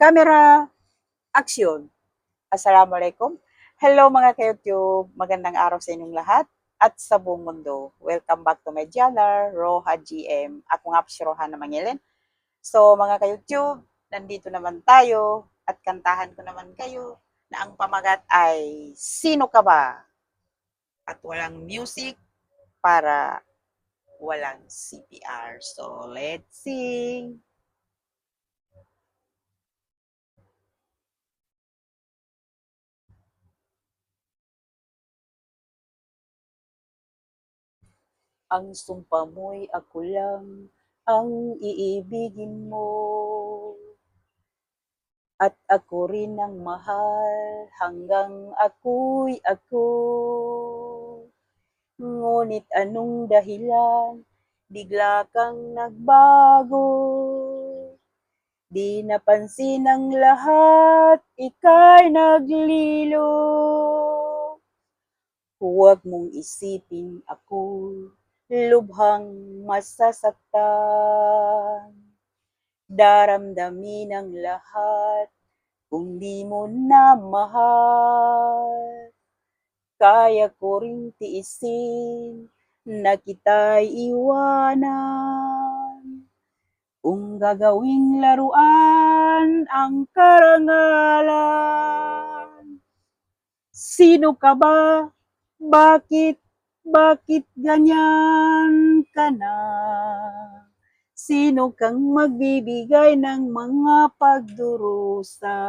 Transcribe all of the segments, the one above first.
Camera, action! Assalamualaikum. Hello mga ka-YouTube, magandang araw sa inyong lahat at sa buong mundo. Welcome back to my channel, Roha GM. Ako nga po si Roha na Mangilin. So mga ka-YouTube, nandito naman tayo at kantahan ko naman kayo na ang pamagat ay Sino Ka Ba? At walang music para walang CPR. So let's sing! Ang sumpa mo'y ako lang ang iibigin mo. At ako rin ang mahal hanggang ako'y ako. Ngunit anong dahilan, bigla kang nagbago. Di napansin ang lahat, ika'y naglilo. Huwag mong isipin ako'y lubhang masasaktan. Daramdamin ang lahat kung di mo na mahal. Kaya ko ring tiisin na kita'y iwanan. Kung gagawing laruan ang karangalan. Sino ka ba? Bakit ganyan ka na? Sino kang magbibigay ng mga pagdurusa?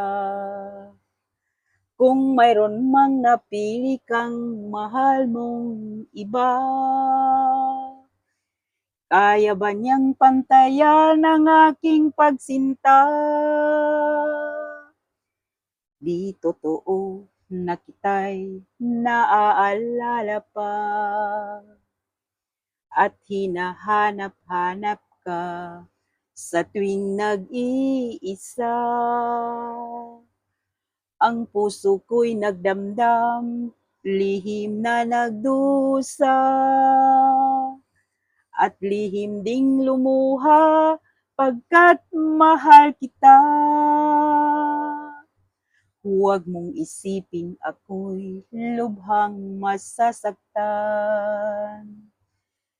Kung mayroon mang napili kang mahal mong iba, kaya ba niyang pantayan ang aking pagsinta? Di totoo na kita'y naaalala pa at hinahanap-hanap ka sa tuwing nag-iisa. Ang puso ko'y nagdamdam, lihim na nagdusa, at lihim ding lumuha pagkat mahal kita. Huwag mong isipin ako'y lubhang masasaktan.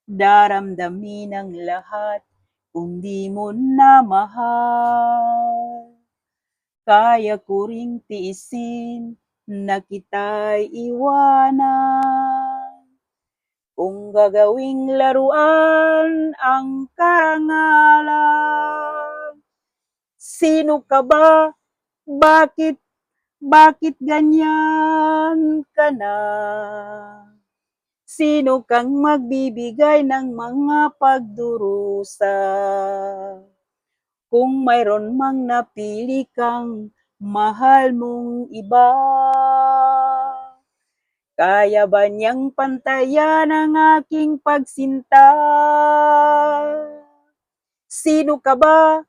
Daramdamin ang lahat kung di mo na mahal. Kaya ko ring tiisin na kita'y iwanan. Kung gagawing laruan ang karangalan. Sino ka ba? Bakit ganyan ka na? Sino kang magbibigay ng mga pagdurusa? Kung mayroon mang napili kang mahal mong iba, kaya ba niyang pantayan ang aking pagsinta? Sino ka ba?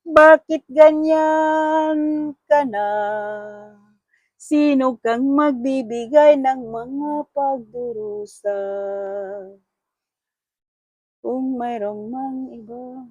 Bakit ganyan ka na? Sino kang magbibigay ng mga pagdurusa? Kung mayroong mang iba.